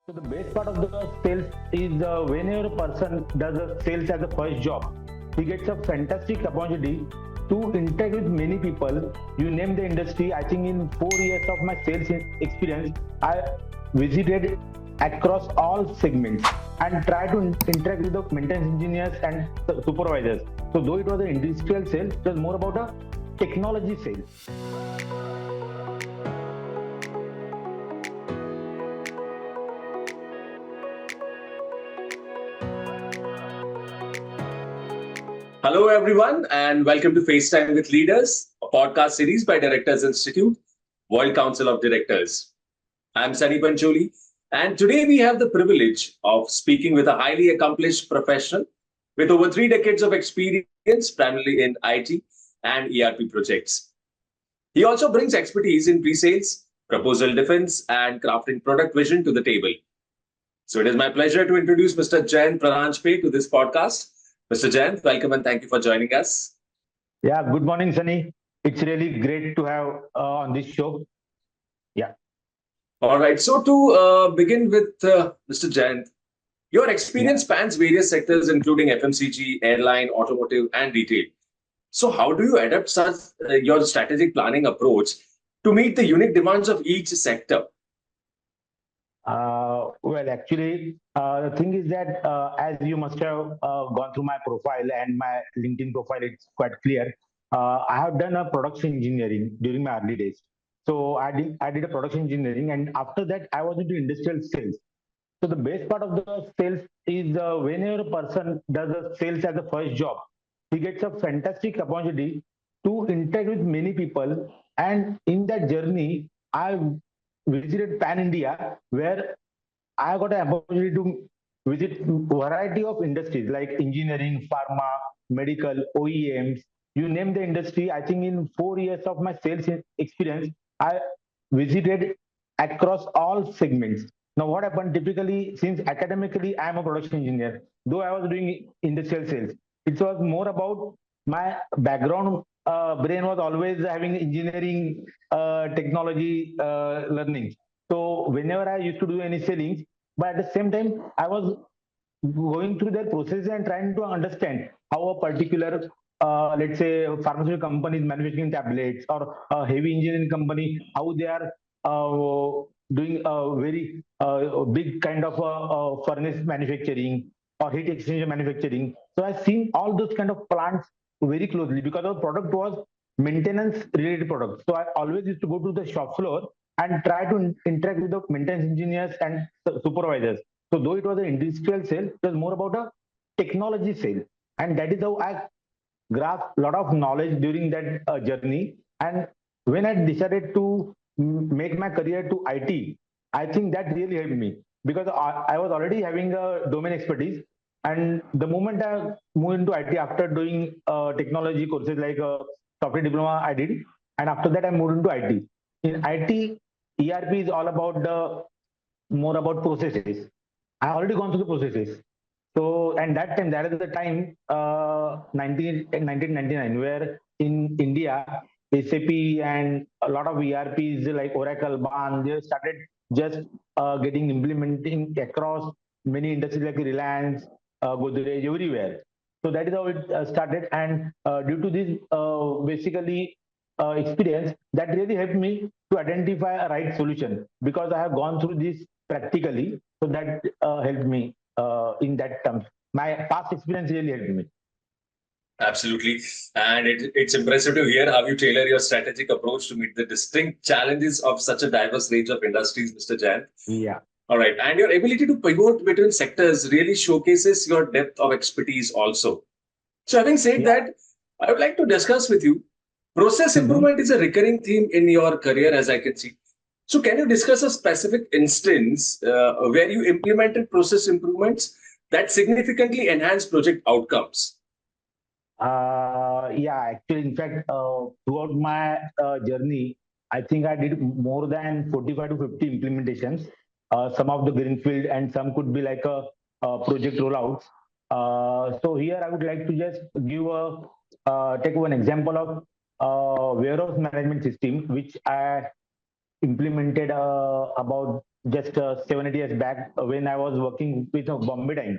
So the best part of the sales is whenever a person does a sales as a first job, he gets a fantastic opportunity to interact with many people. You name the industry. I think in 4 years of my sales experience, I visited across all segments and try to interact with the maintenance engineers and supervisors. So though it was an industrial sale, it was more about a technology sale. Hello, everyone, and welcome to FaceTime with Leaders, a podcast series by Dirctors Institute, World Council of Directors. I'm Sunny Pancholi, and today we have the privilege of speaking with a highly accomplished professional with over 3 decades of experience, primarily in IT and ERP projects. He also brings expertise in pre-sales, proposal defense, and crafting product vision to the table. So it is my pleasure to introduce Mr. Jayant Paranjape to this podcast. Mr. Jayant, welcome and thank you for joining us. Yeah, good morning, Sunny. It's really great to have on this show. Yeah. All right. So to begin with, Mr. Jayant, your Yeah. experience spans various sectors, including FMCG, airline, automotive, and retail. So how do you adapt such your strategic planning approach to meet the unique demands of each sector? Well, actually, the thing is that as you must have gone through my profile and my LinkedIn profile, it's quite clear. I have done a production engineering during my early days. So I did a production engineering, and after that, I was into industrial sales. So the best part of the sales is whenever a person does a sales as a first job, he gets a fantastic opportunity to interact with many people. And in that journey, I visited Pan India, where I got an opportunity to visit variety of industries like engineering, pharma, medical, OEMs. You name the industry. I think in 4 years of my sales experience, I visited across all segments. Now, what happened typically, since academically I am a production engineer, though I was doing industrial sales, it was more about my background. Brain was always having engineering, technology learning. So whenever I used to do any sellings, but at the same time, I was going through their process and trying to understand how a particular, let's say, pharmaceutical company is manufacturing tablets, or a heavy engineering company, how they are doing a very big kind of furnace manufacturing or heat exchanger manufacturing. So I've seen all those kind of plants very closely because our product was maintenance related product. So I always used to go to the shop floor and try to interact with the maintenance engineers and supervisors. So though it was an industrial sale, it was more about a technology sale, and that is how I grasped a lot of knowledge during that journey. And when I decided to make my career to IT, I think that really helped me because I was already having a domain expertise. And the moment I moved into IT after doing technology courses like software diploma, I did, and after that I moved into IT. In IT, ERP is all about the more about processes. I already gone through the processes. So, and that time, that is the time, 1999, where in India, SAP and a lot of ERPs like Oracle, BAN, they started just getting implementing across many industries like Reliance, Godrej, everywhere. So that is how it started. And due to this, basically, experience, that really helped me to identify a right solution because I have gone through this practically. So that helped me in that terms. My past experience really helped me. Absolutely. And it's impressive to hear how you tailor your strategic approach to meet the distinct challenges of such a diverse range of industries, Mr. Jayant. Yeah. All right. And your ability to pivot between sectors really showcases your depth of expertise also. So, having said Yeah. that, I would like to discuss with you process Mhm. improvement is a recurring theme in your career, as I can see. So, can you discuss a specific instance where you implemented process improvements that significantly enhanced project outcomes? Yeah, actually, in fact, throughout my journey, I think I did more than 45 to 50 implementations. Some of the greenfield and some could be like a project rollouts. So here I would like to just give a take one example of warehouse management system, which I implemented about just 7 8 years back when I was working with Bombay Dine.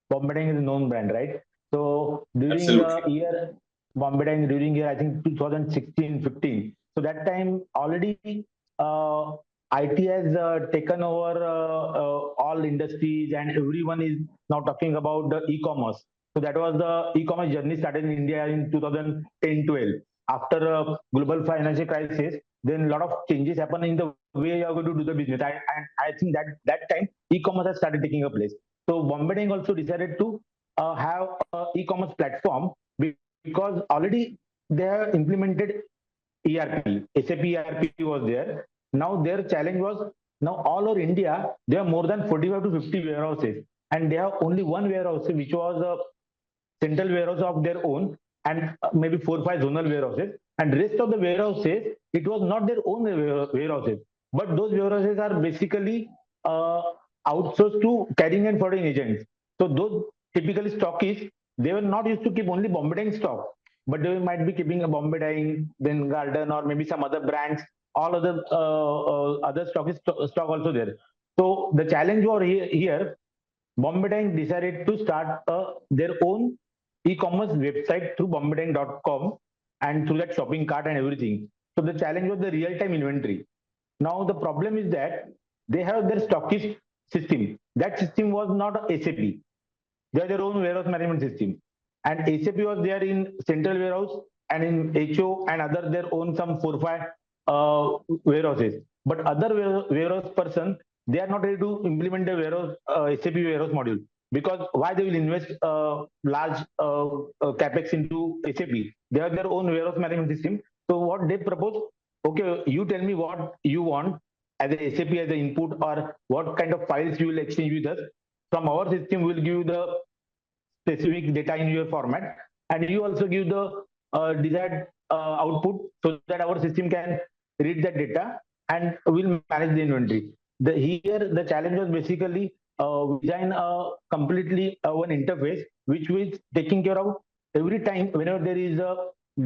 Bombay Dine is a known brand, right? So during the Absolutely. year Bombay Dine during year I think 2016-15. So that time already uh, IT has taken over all industries and everyone is now talking about the e-commerce. So that was the e-commerce journey started in India in 2010-12. After a global financial crisis, then a lot of changes happen in the way you are going to do the business. I think that time e-commerce has started taking a place. So Bombay Dyeing also decided to have a e-commerce platform because already they have implemented ERP, SAP ERP was there. Now their challenge was now all over India there are more than 45 to 50 warehouses, and they have only one warehouse which was a central warehouse of their own, and maybe 4 5 zonal warehouses, and rest of the warehouses it was not their own warehouses, but those warehouses are basically uh, outsourced to carrying and forwarding agents. So those typically stockists, they were not used to keep only Bombay Dyeing stock, but they might be keeping a Bombay Dyeing, then Garden, or maybe some other brands, all other stock is stock also there. So the challenge was here Bombay Dyeing decided to start their own e-commerce website through bombaydyeing.com and through that shopping cart and everything. So the challenge was the real-time inventory. Now the problem is that they have their stockist system. That system was not SAP. They have their own warehouse management system. And SAP was there in central warehouse and in HO and other their own some 4 5 warehouses. But other warehouse person, they are not ready to implement the warehouse SAP warehouse module, because why they will invest large capex into SAP? They have their own warehouse management system. So what they propose, okay, you tell me what you want as a SAP as the input, or what kind of files you will exchange with us. From our system, we'll give you the specific data in your format, and you also give the desired output so that our system can read that data and will manage the inventory. Here the challenge was basically design a completely one interface which is taking care of every time whenever there is a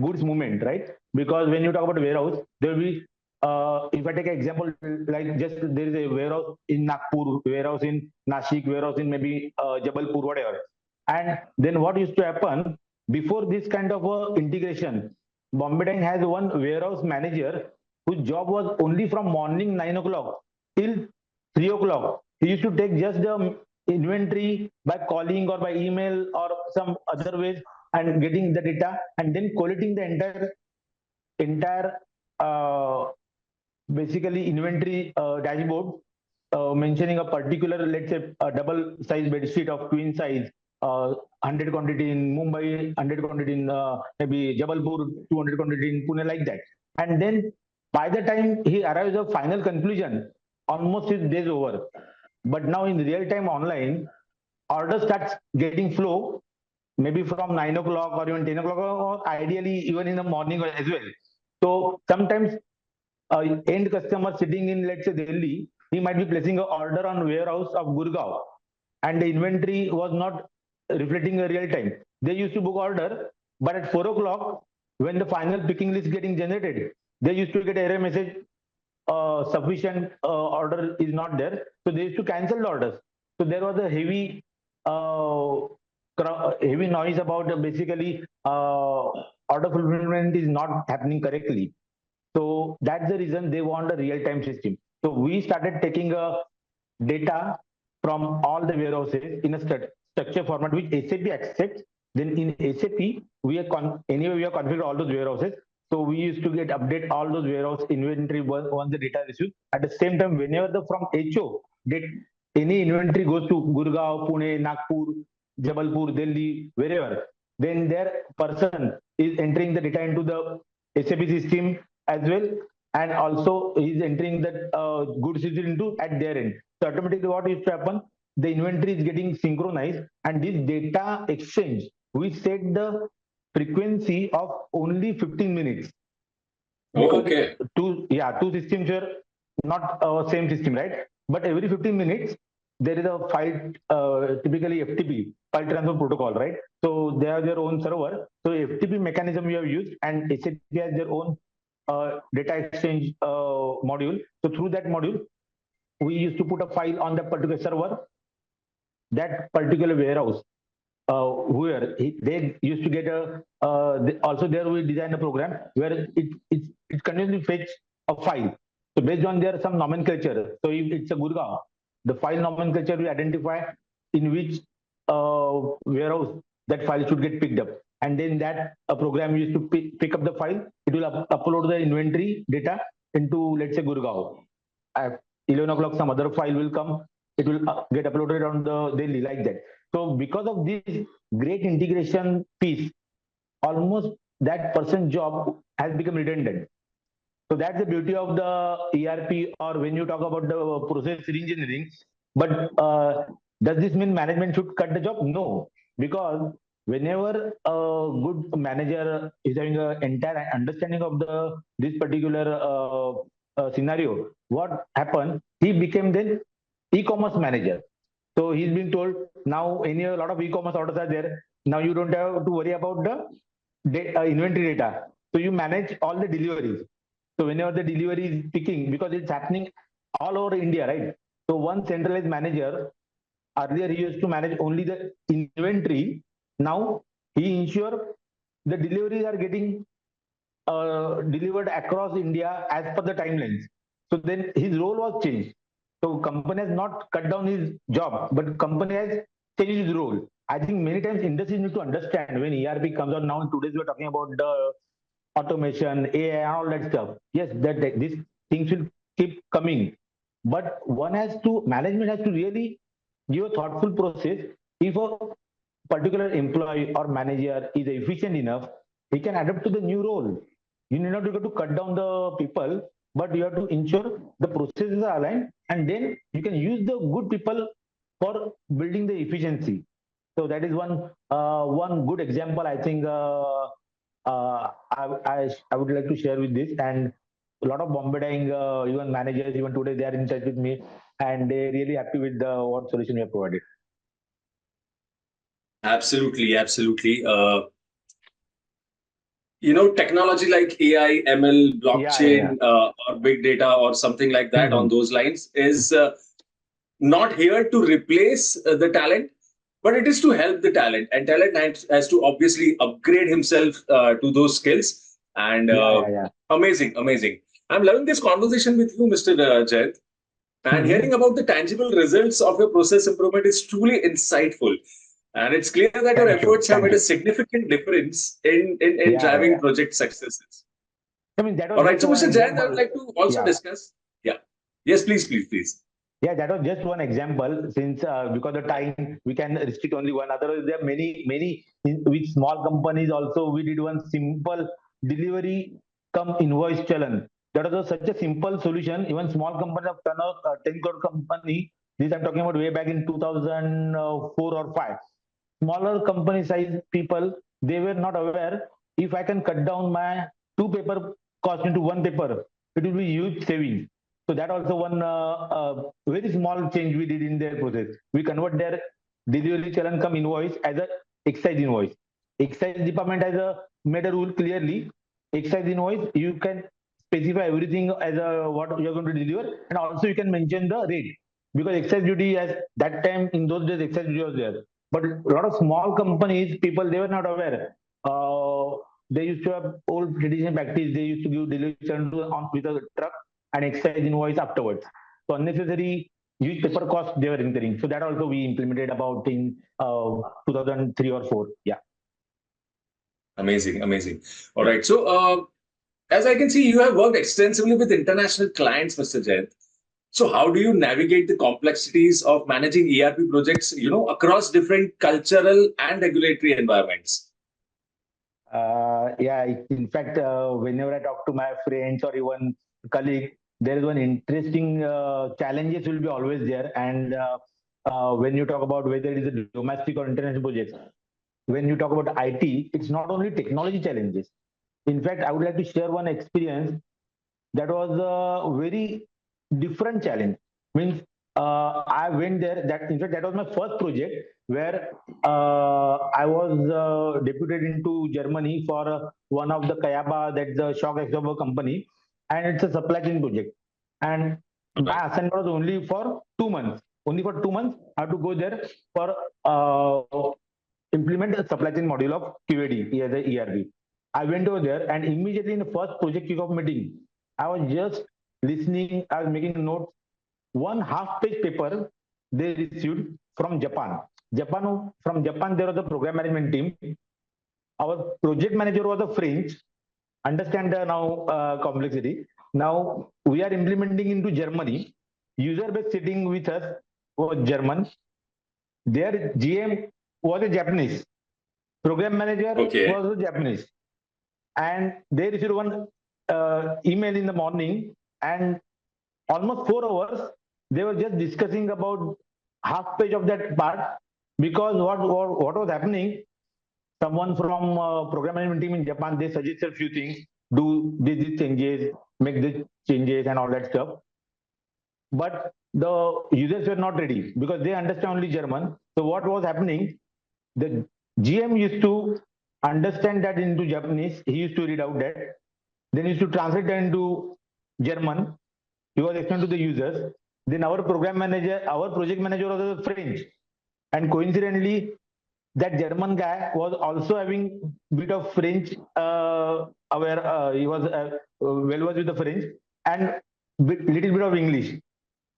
goods movement, right? Because when you talk about warehouse, there will be if I take an example, like just there is a warehouse in Nagpur, warehouse in Nashik, warehouse in maybe Jabalpur, whatever. And then what used to happen before this kind of integration, Bombay Dyeing has one warehouse manager whose job was only from morning 9 o'clock till 3 o'clock. He used to take just the inventory by calling or by email or some other ways and getting the data and then collating the entire uh, basically inventory dashboard mentioning a particular, let's say, a double size bed sheet of twin size, 100 quantity in Mumbai, 100 quantity in maybe Jabalpur, 200 quantity in Pune, like that. And then by the time he arrives at a final conclusion, almost his days over. But now in real time online, order starts getting flow maybe from 9 o'clock or even 10 o'clock, or ideally even in the morning as well. So sometimes end customer sitting in, let's say, Delhi, he might be placing an order on warehouse of Gurgaon, and the inventory was not reflecting a real time. They used to book order, but at 4 o'clock, when the final picking list getting generated, they used to get error message, sufficient order is not there. So they used to cancel the orders. So there was a uh, heavy noise about basically order fulfillment is not happening correctly. So that's the reason they want a real-time system. So we started taking a data from all the warehouses in a structure format which SAP accepts. Then in SAP, anyway we are configured all those warehouses. So we used to get update all those warehouse inventory once the data is issued. At the same time, whenever the from HO get any inventory goes to Gurgaon, Pune, Nagpur, Jabalpur, Delhi, wherever, then their person is entering the data into the SAP system as well, and also he's entering that goods is into at their end. So automatically what used to happen, the inventory is getting synchronized, and this data exchange, we set the frequency of only 15 minutes, Oh, because okay. two systems are not same system, right? But every 15 minutes there is a file, typically FTP, file transfer protocol, right? So they have their own server. So FTP mechanism we have used, and SAP has their own data exchange module. So through that module, we used to put a file on that particular server, that particular warehouse, they used to get also there we design a program where it continuously fetch a file. So based on there some nomenclature. So if it's a Gurgaon, the file nomenclature we identify in which warehouse that file should get picked up, and then that a program used to pick up the file. It will upload the inventory data into, let's say, Gurgaon. At 11 o'clock, some other file will come. It will get uploaded on the daily, like that. So because of this great integration piece, almost that person's job has become redundant. So that's the beauty of the ERP, or when you talk about the process reengineering. But does this mean management should cut the job? No, because whenever a good manager is having an entire understanding of the this particular scenario, what happened? He became then e-commerce manager. So he's being told now a lot of e-commerce orders are there. Now you don't have to worry about the inventory data. So you manage all the deliveries. So whenever the delivery is picking, because it's happening all over India, right? So one centralized manager, earlier he used to manage only the inventory. Now he ensure the deliveries are getting delivered across India as per the timelines. So then his role was changed. So company has not cut down his job, but company has changed his role. I think many times industry need to understand when ERP comes on. Now today's we're talking about the automation, AI, and all that stuff. Yes, that these things will keep coming, but management has to really give a thoughtful process. If a particular employee or manager is efficient enough, he can adapt to the new role. You need not to cut down the people, but you have to ensure the processes are aligned, and then you can use the good people for building the efficiency. So that is one good example. I think I would like to share with this, and a lot of Bombay even managers even today they are in touch with me, and they're really happy with the what solution we have provided. Absolutely, absolutely. Technology like AI, ML, Yeah, yeah, yeah. blockchain, or big data, or something like that on Mhm. those lines is not here to replace the talent, but it is to help the talent. And talent has to obviously upgrade himself to those skills. And Yeah, yeah, yeah. amazing, amazing. I'm loving this conversation with you, Mr. Jayant. And hearing Mhm. about the tangible results of your process improvement is truly insightful. And it's clear that your Thank you, efforts have thank made a you. significant difference in Yeah, yeah, driving yeah. project successes. I mean that All was right. just So, one Mr. Jayant, I would example. like to also Yeah. discuss. Yeah. Yes, please, please, please. Yeah, that was just one example. Since because the Yeah. time we can restrict only one. Otherwise, there are many with small companies also. We did one simple delivery come invoice challenge. That was such a simple solution. Even small company of 10 crore company. This I'm talking about way back in 2004 or five. Smaller company size people, they were not aware, if I can cut down my two paper cost into one paper, it will be huge savings. So that also one very small change we did in their process. We convert their delivery challenge come invoice as a excise invoice. Excise department has made a rule clearly. Excise invoice you can specify everything as a what you're going to deliver, and also you can mention the rate, because excise duty as that time in those days excise duty was there. But a lot of small companies, people, they were not aware. They used to have old traditional practice. They used to give delivery on with a truck and excise invoice afterwards. So unnecessary huge paper cost they were incurring. So that also we implemented about in 2003 or four. Yeah. Amazing, amazing. All right. So, as I can see, you have worked extensively with international clients, Mr. Jayant. So, how do you navigate the complexities of managing ERP projects, across different cultural and regulatory environments? Yeah, in fact, whenever I talk to my friends or even colleague, there is one interesting challenges will be always there. And when you talk about whether it is a domestic or international project, when you talk about IT, it's not only technology challenges. In fact, I would like to share one experience that was a very different challenge. Means I went there. That in fact that was my first project where I was deputed into Germany for one of the Kayaba, that's the shock absorber company, and it's a supply chain project. And My assignment was only for 2 months. Only for 2 months, I have to go there for implement the supply chain module of QAD, as a ERP. I went over there and immediately in the first project kickoff meeting, I was just listening, I was making notes. One half page paper they received from Japan. From Japan, there was a program management team. Our project manager was a French. Understand now complexity. Now we are implementing into Germany. User base sitting with us was German. Their GM was a Japanese. Program manager Okay. was a Japanese. And they received one email in the morning, and almost 4 hours they were just discussing about half page of that part, because what was happening, someone from program management team in Japan, they suggested a few things, do these changes, make these changes and all that stuff. But the users were not ready because they understand only German. So what was happening, the GM used to understand that into Japanese, he used to read out that, then he used to translate that into German, he was explaining to the users. Then our program manager, our project manager was French. And coincidentally, that German guy was also having bit of French aware. He was well versed with the French and little bit of English.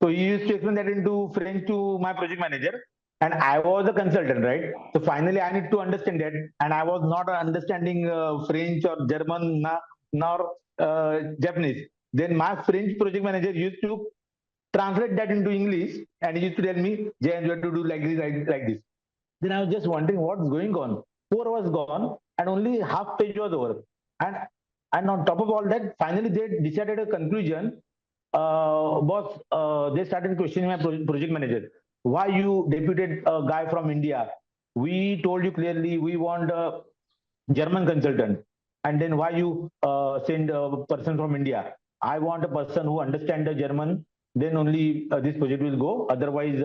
So he used to explain that into French to my project manager, and I was a consultant, right? So finally, I need to understand that, and I was not understanding French or German nor Japanese. Then my French project manager used to translate that into English, and he used to tell me, Jayant, you have to do like this, like this. Then I was just wondering what's going on. 4 hours gone, and only half page was over. And and on top of all that, finally they decided a conclusion. Boss, they started questioning my project manager. Why you deputed a guy from India? We told you clearly we want a German consultant. And then why you send a person from India? I want a person who understands the German. Then only this project will go. Otherwise,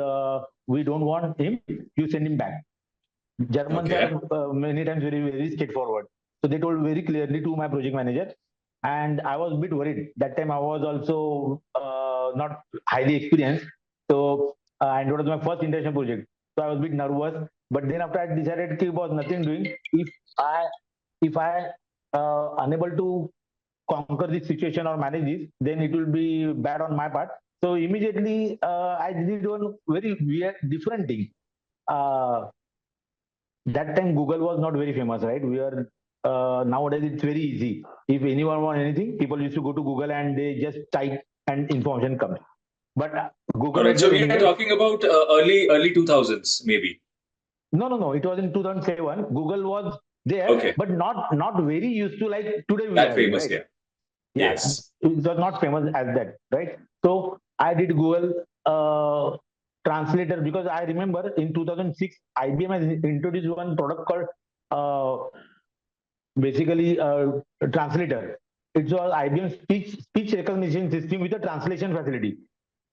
we don't want him. You send him back. Germans Okay. are many times very straightforward. So they told very clearly to my project manager, and I was a bit worried. That time I was also not highly experienced, so and it was my first international project, so I was a bit nervous. But then after I decided it was nothing doing. I if I unable to conquer this situation or manage this, then it will be bad on my part. So immediately I did one very weird different thing. Uh, that time Google was not very famous, right? We are nowadays it's very easy. If anyone want anything, people used to go to Google and they just type and information comes. But All Google right. was So just we are invent. talking about early 2000s, maybe. No. It was in 2007. Google was there, Okay. but not very used to like today we That have it, famous, right? yeah. Yeah, Yes. it was not famous as that, right? So I did Google translator, because I remember in 2006 IBM has introduced one product called basically translator. It's all IBM speech recognition system with a translation facility.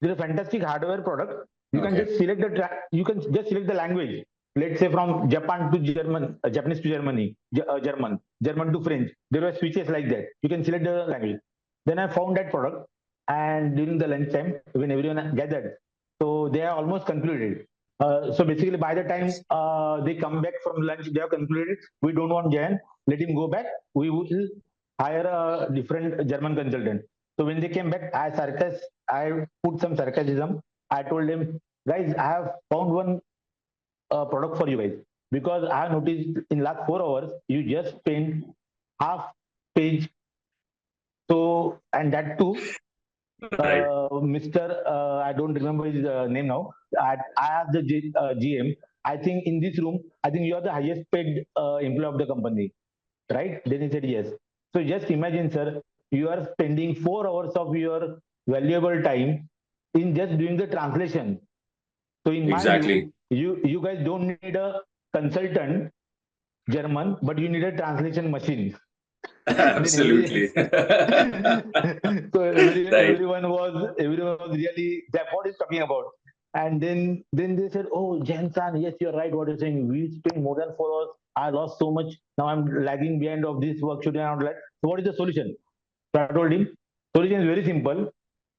It's a fantastic hardware product. You can Okay. just select you can just select the language. Let's say from Japan to German, Japanese to Germany, German to French. There were switches like that. You can select the language. Then I found that product, and during the lunchtime when everyone gathered, so they are almost concluded. So basically, by the time Yes. they come back from lunch, they have concluded. We don't want Jan. Let him go back. We will hire a different German consultant. So when they came back, I put some sarcasm. I told them, guys, I have found one product for you guys, because I have noticed in last 4 hours you just spent half page. So and that too, Right. Mr. I don't remember his name now. I asked the GM. I think in this room, I think you are the highest paid employee of the company, right? Then he said yes. So just imagine, sir, you are spending 4 hours of your valuable time in just doing the translation. So in my Exactly. view, you guys don't need a consultant German, but you need a translation machine. Then Absolutely. so Right. everyone was really that what is talking about. And then they said, oh, Jen-san, yes, you're right. What you're saying, we spent more than 4 hours. I lost so much. Now I'm lagging behind of this work shooting and all that. So what is the solution? So I told him, solution is very simple.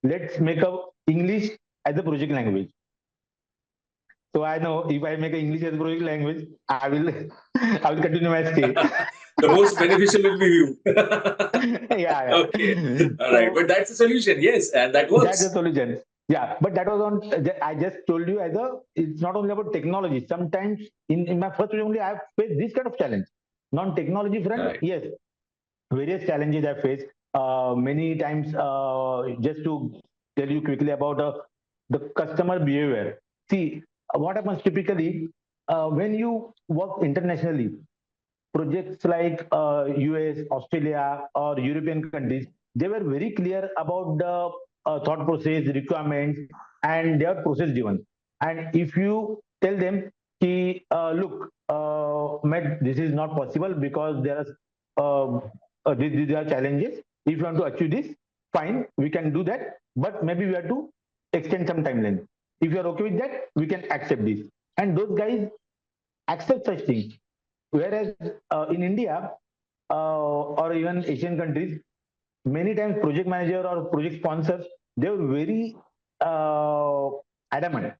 let's make a English as a project language. So I know if I make a English as a project language, I will I will continue my stay. The most beneficial will be you. Yeah, Okay. yeah. All right. So But that's the solution. Yes. And that that's the works. solution. Yeah, but that was on. I just told you as a. It's not only about technology. Sometimes in my first year only, I have faced this kind of challenge. Non-technology front, Right. yes, various challenges I faced. Many times, just to tell you quickly about the customer behavior. See, what happens typically when you work internationally, projects like US, Australia, or European countries, they were very clear about the thought process, requirements, and they are process driven. And if you tell them, look, Matt, this is not possible because there are these are challenges. If you want to achieve this, fine, we can do that, but maybe we have to extend some timeline. If you are okay with that, we can accept this. And those guys accept such things. Whereas in India or even Asian countries, many times project manager or project sponsors, they were very uh, adamant.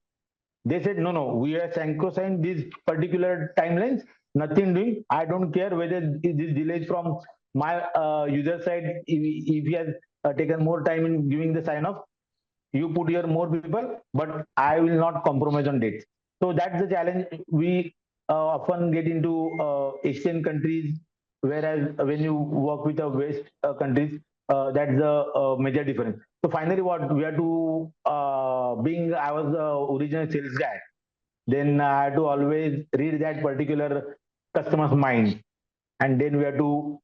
They said, no, no, we are synchronizing these particular timelines, nothing doing. I don't care whether this delays from my user side, if he has taken more time in giving the sign off, you put here more people, but I will not compromise on dates. So that's the challenge we often get into Asian countries, whereas when you work with the West countries, that's the major difference. So finally, what we have to, being I was the original sales guy, then I had to always read that particular customer's mind, and then we have to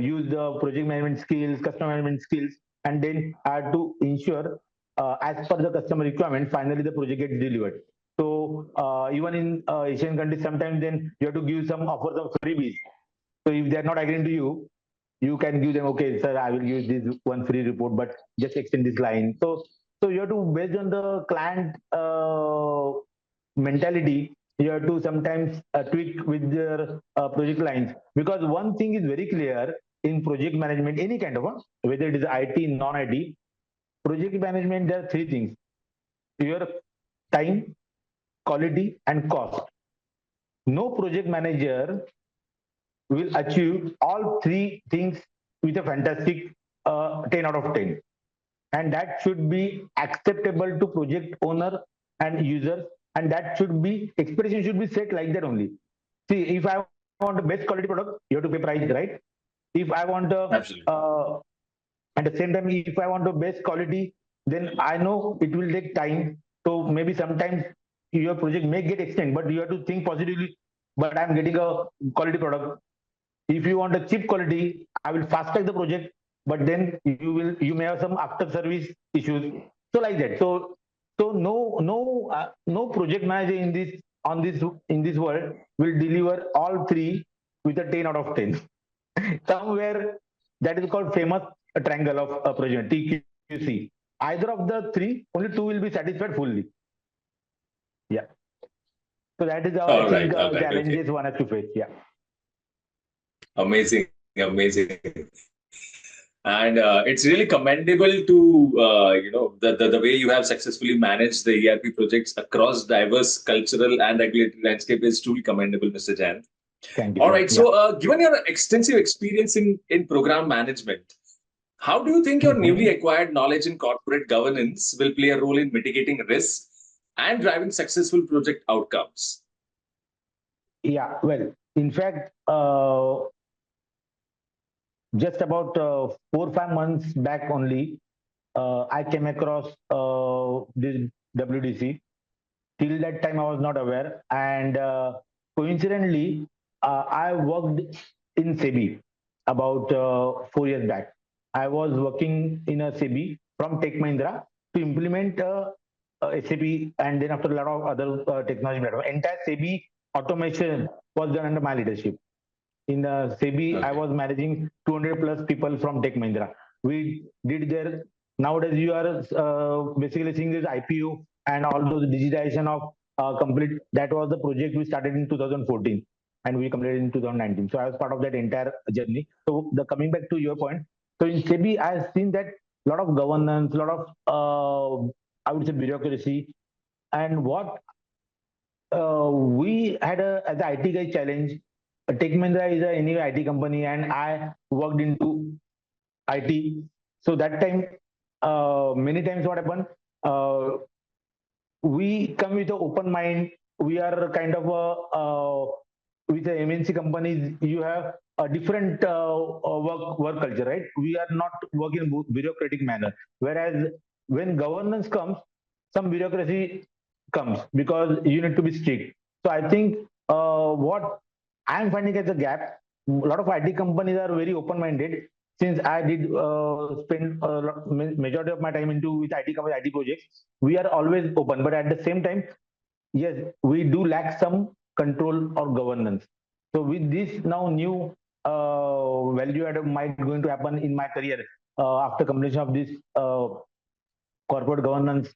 use the project management skills, customer management skills, and then I had to ensure, as per the customer requirement, finally the project gets delivered. So even in Asian countries, sometimes then you have to give some offers of freebies. So if they are not agreeing to you, you can give them, okay, sir, I will use this one free report, but just extend this line. So you have to, based on the client mentality, you have to sometimes tweak with their project lines, because one thing is very clear in project management, any kind of one, whether it is IT, non-IT, project management, there are three things: your time, quality, and cost. No project manager will achieve all three things with a fantastic 10 out of 10, and that should be acceptable to project owner and users, and that should be, expectation should be set like that only. See, if I want the best quality product, you have to pay price, right? If I want Absolutely. at the same time, if I want the best quality, then I know it will take time. So maybe sometimes your project may get extended, but you have to think positively, but I'm getting a quality product. If you want a cheap quality, I will fast track the project, but then you may have some after service issues. So like that. So no project manager in this world will deliver all three with a 10 out of 10. Somewhere, that is called famous triangle of project, TQC. Either of the three, only two will be satisfied fully. Yeah. So that is how I All think right. All right. Okay. challenges one has to face. Yeah. Amazing. Amazing. And it's really commendable to the way you have successfully managed the ERP projects across diverse cultural and regulatory landscape is truly commendable, Mr. Jan. Thank you All so much. right. Yeah. So, given your extensive experience in program management, how do you think your newly Mhm. acquired knowledge in corporate governance will play a role in mitigating risk and driving successful project outcomes? Yeah. Well, in fact, just about 4 5 months back only, I came across this WDC. Till that time, I was not aware, and coincidentally, I worked in SEBI about 4 years back. I was working in a SEBI from Tech Mahindra to implement SAP, and then after a lot of other technology platform. Entire SEBI automation was done under my leadership. In SEBI, I Okay. was managing 200 plus people from Tech Mahindra. We did there. Nowadays, you are basically seeing this IPO and all those digitization of complete. That was the project we started in 2014 and we completed in 2019. So I was part of that entire journey. So the coming back to your point, so in SEBI, I have seen that lot of governance, lot of I would say bureaucracy. And what we had as an IT guy challenge. Tech Mahindra is a anyway IT company, and I worked into IT. So that time, many times what happened, uh, we come with an open mind. We are kind of a with the MNC companies. You have a different work culture, right? We are not working in bureaucratic manner. Whereas when governance comes, some bureaucracy comes because you need to be strict. So I think what I'm finding as a gap, a lot of IT companies are very open-minded. Since I did spend majority of my time into with IT company, IT projects, we are always open. But at the same time, yes, we do lack some control or governance. So with this now new value add might going to happen in my career after completion of this corporate governance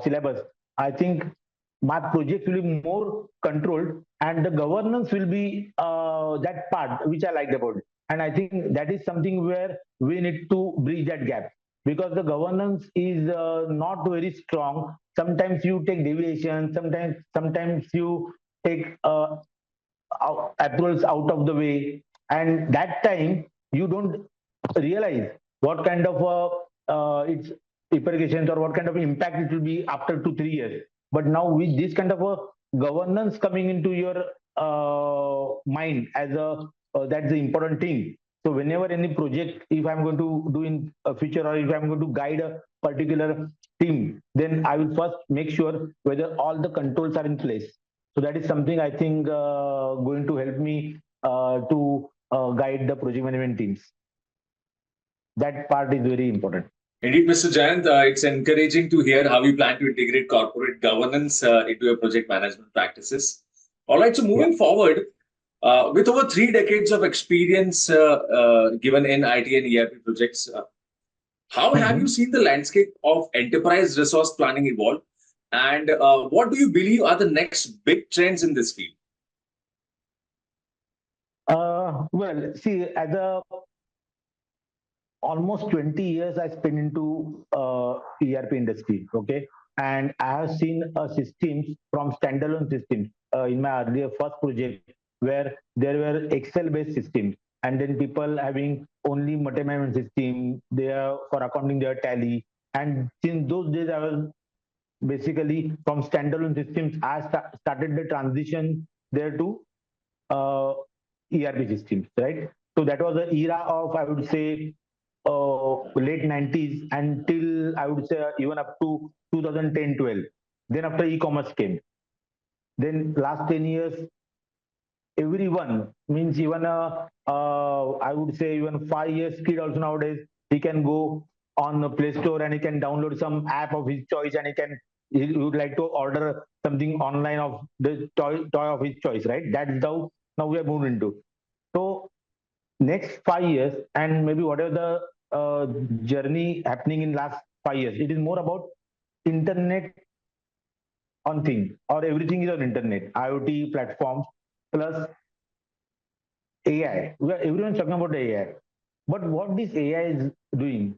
syllabus, I think my project will be more controlled and the governance will be that part which I liked about it. And I think that is something where we need to bridge that gap because the governance is not very strong. Sometimes you take deviation, sometimes you take approvals out of the way, and that time you don't realize what kind of its implications or what kind of impact it will be after 2 3 years. But now with this kind of a governance coming into your mind as a that's the important thing. So whenever any project, if I'm going to do in a future or if I'm going to guide a particular team, then I will first make sure whether all the controls are in place. So that is something I think going to help me to guide the project management teams. That part is very important. Indeed, Mr. Jayant, it's encouraging to hear how you plan to integrate corporate governance into your project management practices. All right, so Yeah. moving forward, with over 3 decades of experience given in IT and ERP projects, how have you Mhm. seen the landscape of enterprise resource planning evolve? And what do you believe are the next big trends in this field? Well, see, as a almost 20 years I spent into ERP industry, okay, and I have seen systems from standalone systems in my earlier first project where there were Excel-based systems, and then people having only multi-management system. They are for accounting, they are Tally, and since those days I was basically from standalone systems. I started the transition there to uh, ERP systems, right? So that was the era of, I would say, late 90s until I would say even up to 2010-12. Then after e-commerce came. Then last 10 years, everyone means even I would say even 5 years kid also nowadays, he can go on the Play Store and he can download some app of his choice and he would like to order something online of the toy of his choice, right? That's how now we are moved into. So next 5 years and maybe whatever the journey happening in last 5 years, it is more about internet on thing or everything is on internet, IoT platforms plus AI. Everyone's talking about AI. But what this AI is doing,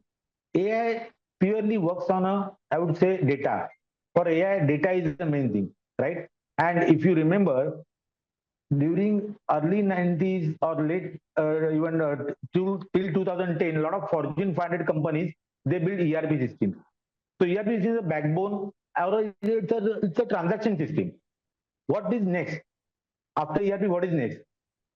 AI purely works on a, I would say, data. For AI, data is the main thing, right? And if you remember, during early 90s or late even till 2010, a lot of Fortune 500 companies, they build ERP systems. So ERP is a backbone or it's a transaction system. What is next? After ERP, what is next?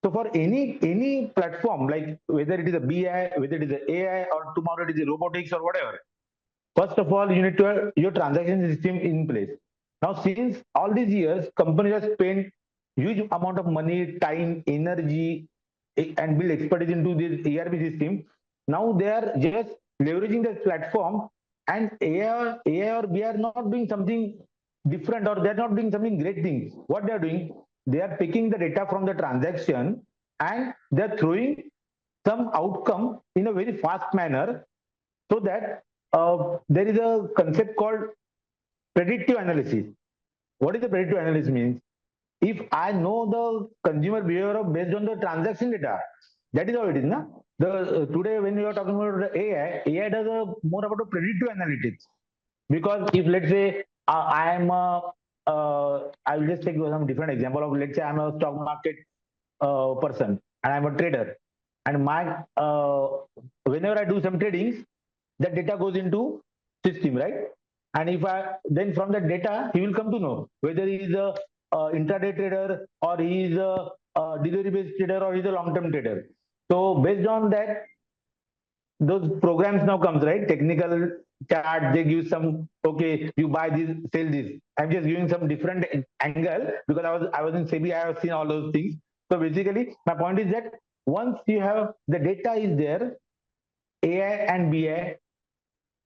So for any platform, like whether it is a BI, whether it is a AI, or tomorrow it is a robotics or whatever, first of all, you need to have your transaction system in place. Now, since all these years, companies have spent huge amount of money, time, energy, and build expertise into this ERP system. Now they are just leveraging the platform, and AI or BI are not doing something different, or they're not doing something great things. What they are doing, they are picking the data from the transaction and they're throwing some outcome in a very fast manner, so that there is a concept called predictive analysis. What is the predictive analysis means? If I know the consumer behavior based on the transaction data, that is how it is, na? today when you are talking about the AI does more about the predictive analytics. Because if let's say I will just take some different example of, let's say I'm a stock market person and I'm a trader, and my whenever I do some tradings, that data goes into system, right? And if I then from that data, he will come to know whether he is a intraday trader or he is a delivery based trader or he's a long term trader. So based on that, those programs now comes, right? Technical chart, they give some, okay, you buy this, sell this. I'm just giving some different angle because I was in sebi, I have seen all those things. So basically my point is that once you have the data is there, AI and BI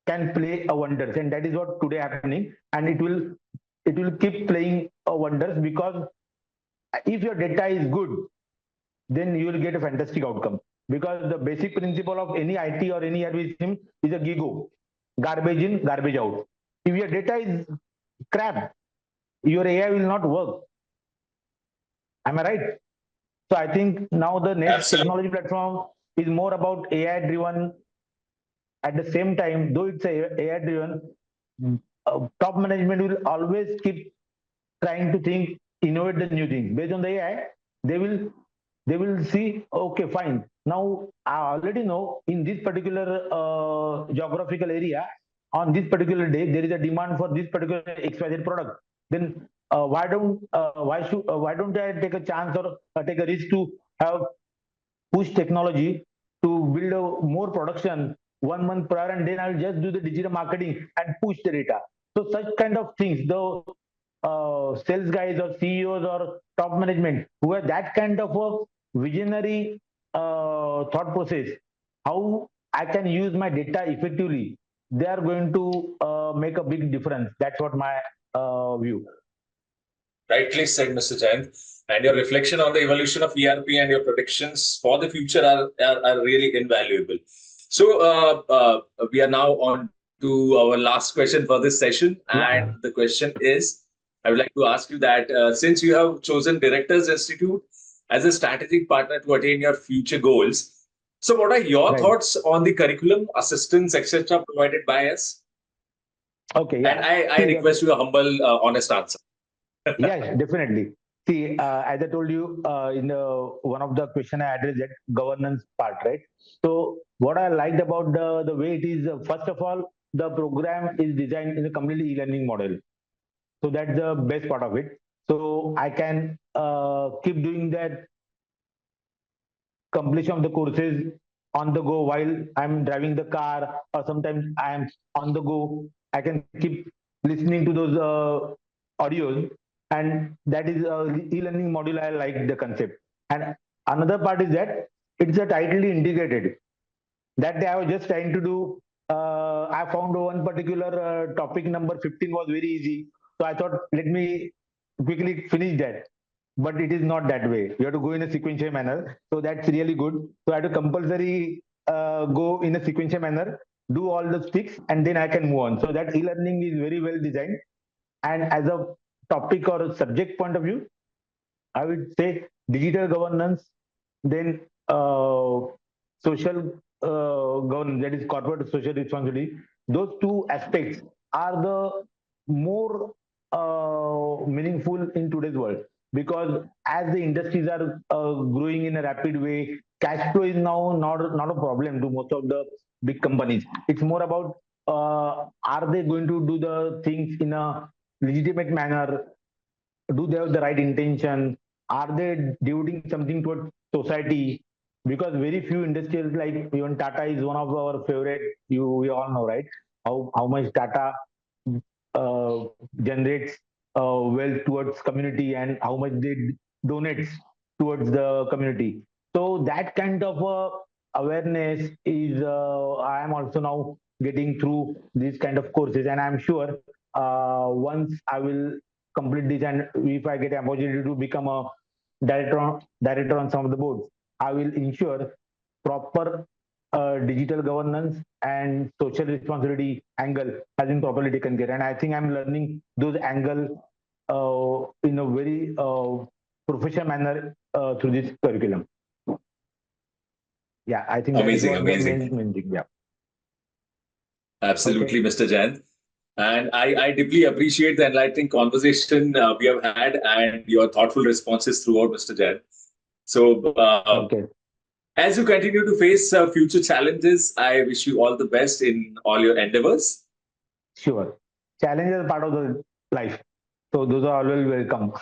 can play a wonders, and that is what today happening. And it will keep playing a wonders, because if your data is good, then you will get a fantastic outcome. Because the basic principle of any IT or any ERP system is a GIGO, garbage in, garbage out. If your data is crap, your AI will not work. Am I right? So I think now the next Absolutely. technology platform is more about AI driven. At the same time, though it's AI driven, top management will always keep trying to think, innovate the new things based on the AI. They will they will see, okay, fine. Now I already know in this particular geographical area, on this particular day, there is a demand for this particular XYZ product. Then why don't I take a chance or take a risk to have push technology to build a more production 1 month prior, and then I'll just do the digital marketing and push the data. So such kind of things, the sales guys or CEOs or top management who have that kind of a visionary thought process, how I can use my data effectively, they are going to make a big difference. That's what my view. Rightly said, Mr. Jayant. And your reflection on the evolution of ERP and your predictions for the future are really invaluable. So we are now on to our last question for this session. And Yeah, the question is, I would like to ask you that since you have chosen Directors Institute as a strategic partner to attain your future goals, so what are your right. thoughts on the curriculum, assistance, etc. provided by us? Okay, And yeah. I See, request you a humble, honest answer. yes, definitely. See, as I told you in one of the question I addressed, that governance part, right? So what I liked about the way it is, first of all, the program is designed in a completely e-learning model. So that's the best part of it. So I can keep doing that completion of the courses on the go while I'm driving the car, or sometimes I am on the go. I can keep listening to those audios, and that is e-learning module. I like the concept. And another part is that it's a tightly integrated. That day I was just trying to do. I found one particular topic number 15 was very easy, so I thought let me quickly finish that. But it is not that way. You have to go in a sequential manner. So that's really good. So I have to compulsory go in a sequential manner, do all the sticks, and then I can move on. So that e-learning is very well designed. And as a topic or a subject point of view, I would say digital governance, then social governance, that is corporate social responsibility. Those two aspects are the more meaningful in today's world, because as the industries are growing in a rapid way, cash flow is now not a problem to most of the big companies. It's more about are they going to do the things in a legitimate manner? Do they have the right intention? Are they devoting something towards society? Because very few industrials, like even Tata is one of our favorite, you we all know, right? How much Tata uh, generates wealth towards community, and how much they donates towards the community. So that kind of awareness is I am also now getting through these kind of courses, and I'm sure once I will complete this, and if I get an opportunity to become a director on some of the boards, I will ensure proper digital governance and social responsibility angle has been properly taken care. And I think I'm learning those angle in a very professional manner through this curriculum. Yeah, I think that Amazing, was the amazing. main thing. Yeah. Absolutely, Okay. Mr. Jayant. And I deeply appreciate the enlightening conversation we have had and your thoughtful responses throughout, Mr. Jayant. So, Okay. as you continue to face future challenges, I wish you all the best in all your endeavors. Sure. Challenges are part of the life. So those are always welcome.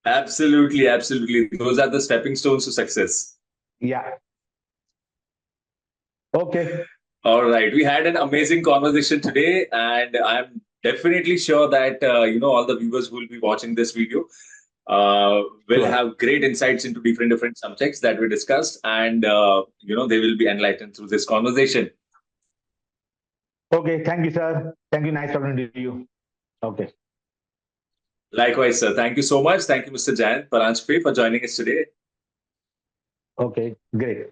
Absolutely, absolutely. Those are the stepping stones to success. Yeah. Okay. All right, we had an amazing conversation today, and I'm definitely sure that all the viewers who will be watching this video will Sure. have great insights into different subjects that we discussed, and they will be enlightened through this conversation. Okay. Thank you, sir. Thank you. Nice talking to you. Okay. Likewise, sir. Thank you so much. Thank you, Mr. Jayant Paranjpe, for joining us today. Okay. Great.